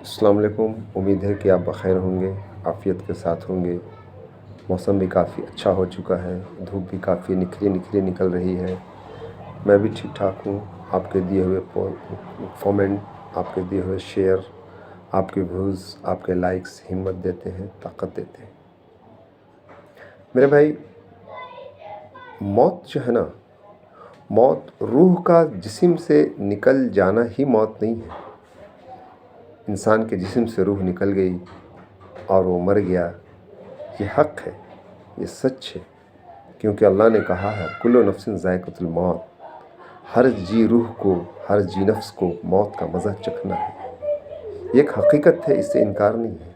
السلام علیکم۔ امید ہے کہ آپ بخیر ہوں گے، عافیت کے ساتھ ہوں گے۔ موسم بھی کافی اچھا ہو چکا ہے، دھوپ بھی کافی نکھری نکل رہی ہے۔ میں بھی ٹھیک ٹھاک ہوں۔ آپ کے دیے ہوئے فومنٹ، آپ کے دیے ہوئے شیئر، آپ کے ویوز، آپ کے لائکس ہمت دیتے ہیں، طاقت دیتے ہیں۔ میرے بھائی، موت جو ہے نا، موت روح کا جسم سے نکل جانا ہی موت نہیں ہے۔ انسان کے جسم سے روح نکل گئی اور وہ مر گیا، یہ حق ہے، یہ سچ ہے، کیونکہ اللہ نے کہا ہے کل نفس ذائقۃ الموت، ہر جی روح کو، ہر جی نفس کو موت کا مزہ چکھنا ہے۔ یہ ایک حقیقت ہے، اس سے انکار نہیں ہے۔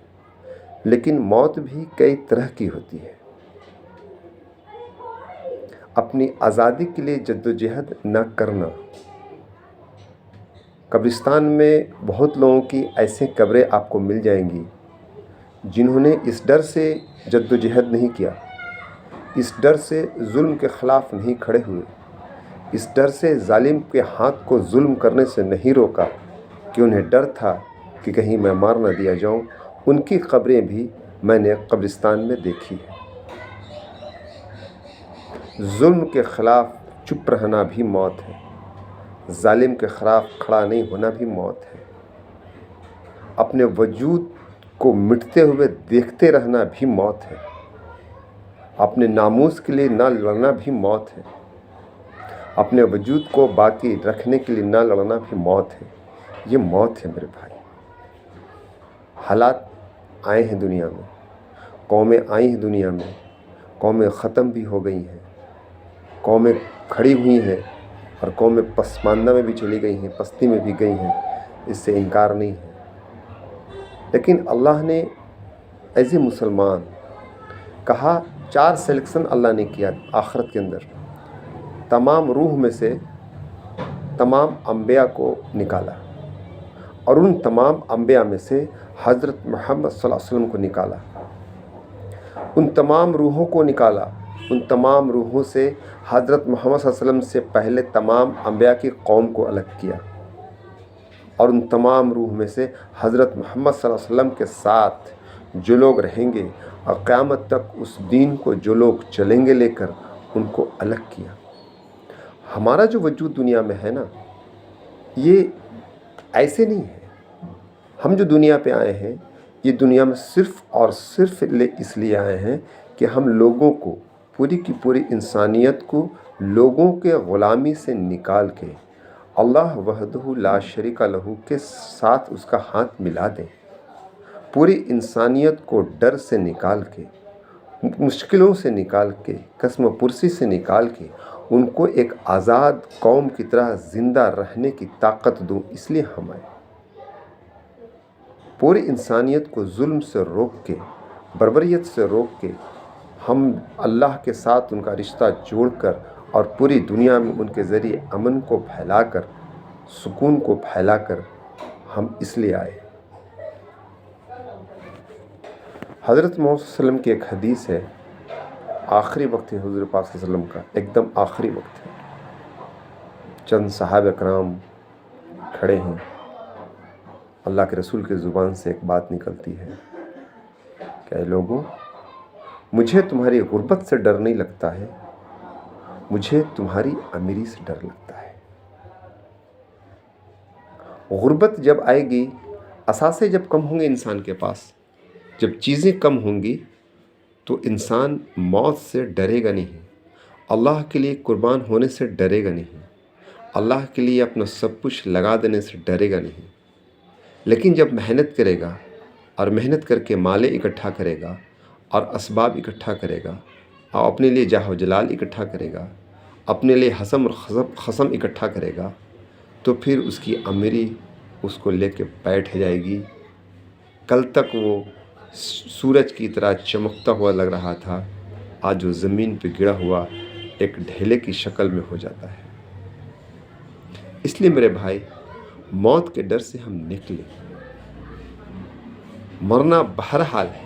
لیکن موت بھی کئی طرح کی ہوتی ہے۔ اپنی آزادی کے لیے جدوجہد نہ کرنا۔ قبرستان میں بہت لوگوں کی ایسے قبریں آپ کو مل جائیں گی جنہوں نے اس ڈر سے جدوجہد نہیں کیا، اس ڈر سے ظلم کے خلاف نہیں کھڑے ہوئے، اس ڈر سے ظالم کے ہاتھ کو ظلم کرنے سے نہیں روکا کہ انہیں ڈر تھا کہ کہیں میں مار نہ دیا جاؤں۔ ان کی قبریں بھی میں نے قبرستان میں دیکھی ہے۔ ظلم کے خلاف چپ رہنا بھی موت ہے، ظالم کے خلاف کھڑا نہیں ہونا بھی موت ہے، اپنے وجود کو مٹتے ہوئے دیکھتے رہنا بھی موت ہے، اپنے ناموس کے لیے نہ لڑنا بھی موت ہے، اپنے وجود کو باقی رکھنے کے لیے نہ لڑنا بھی موت ہے۔ یہ موت ہے میرے بھائی۔ حالات آئے ہیں دنیا میں، قومیں آئی ہیں دنیا میں، قومیں ختم بھی ہو گئی ہیں، قومیں کھڑی ہوئی ہیں اور قومیں پسماندہ میں بھی چلی گئی ہیں، پستی میں بھی گئی ہیں، اس سے انکار نہیں ہے۔ لیکن اللہ نے ایز اے مسلمان کہا، 4 سلیکشن اللہ نے کیا آخرت کے اندر۔ تمام روح میں سے تمام انبیاء کو نکالا اور ان تمام انبیاء میں سے حضرت محمد صلی اللہ علیہ وسلم کو نکالا، ان تمام روحوں کو نکالا، ان تمام روحوں سے حضرت محمد صلی اللہ علیہ وسلم سے پہلے تمام انبیاء کی قوم کو الگ کیا، اور ان تمام روح میں سے حضرت محمد صلی اللہ علیہ وسلم کے ساتھ جو لوگ رہیں گے اور قیامت تک اس دین کو جو لوگ چلیں گے لے کر، ان کو الگ کیا۔ ہمارا جو وجود دنیا میں ہے نا، یہ ایسے نہیں ہے۔ ہم جو دنیا پہ آئے ہیں، یہ دنیا میں صرف اور صرف اس لیے آئے ہیں کہ ہم لوگوں کو، پوری کی پوری انسانیت کو لوگوں کے غلامی سے نکال کے اللہ وحدہ لا شریک لہ کے ساتھ اس کا ہاتھ ملا دیں، پوری انسانیت کو ڈر سے نکال کے، مشکلوں سے نکال کے، قسم پرسی سے نکال کے ان کو ایک آزاد قوم کی طرح زندہ رہنے کی طاقت دوں، اس لیے ہم آئے۔ پوری انسانیت کو ظلم سے روک کے، بربریت سے روک کے، ہم اللہ کے ساتھ ان کا رشتہ جوڑ کر اور پوری دنیا میں ان کے ذریعے امن کو پھیلا کر، سکون کو پھیلا کر ہم اس لیے آئے۔ حضرت محمد صلی اللہ علیہ وسلم کی ایک حدیث ہے، آخری وقت ہے حضور پاک صلی اللہ علیہ وسلم کا، ایک دم آخری وقت ہے۔ چند صحابہ کرام کھڑے ہیں، اللہ کے رسول کے زبان سے ایک بات نکلتی ہے کہ اے لوگوں، مجھے تمہاری غربت سے ڈر نہیں لگتا ہے، مجھے تمہاری امیری سے ڈر لگتا ہے۔ غربت جب آئے گی، اثاثے جب کم ہوں گے انسان کے پاس، جب چیزیں کم ہوں گی، تو انسان موت سے ڈرے گا نہیں، اللہ کے لیے قربان ہونے سے ڈرے گا نہیں، اللہ کے لیے اپنا سب کچھ لگا دینے سے ڈرے گا نہیں۔ لیکن جب محنت کرے گا اور محنت کر کے مالے اکٹھا کرے گا اور اسباب اکٹھا کرے گا اور اپنے لیے جاہ و جلال اکٹھا کرے گا، اپنے لیے حسم اور خصم اکٹھا کرے گا، تو پھر اس کی امیری اس کو لے کے بیٹھ جائے گی۔ کل تک وہ سورج کی طرح چمکتا ہوا لگ رہا تھا، آج وہ زمین پہ گرا ہوا ایک ڈھیلے کی شکل میں ہو جاتا ہے۔ اس لیے میرے بھائی، موت کے ڈر سے ہم نکلیں۔ مرنا بہرحال ہے،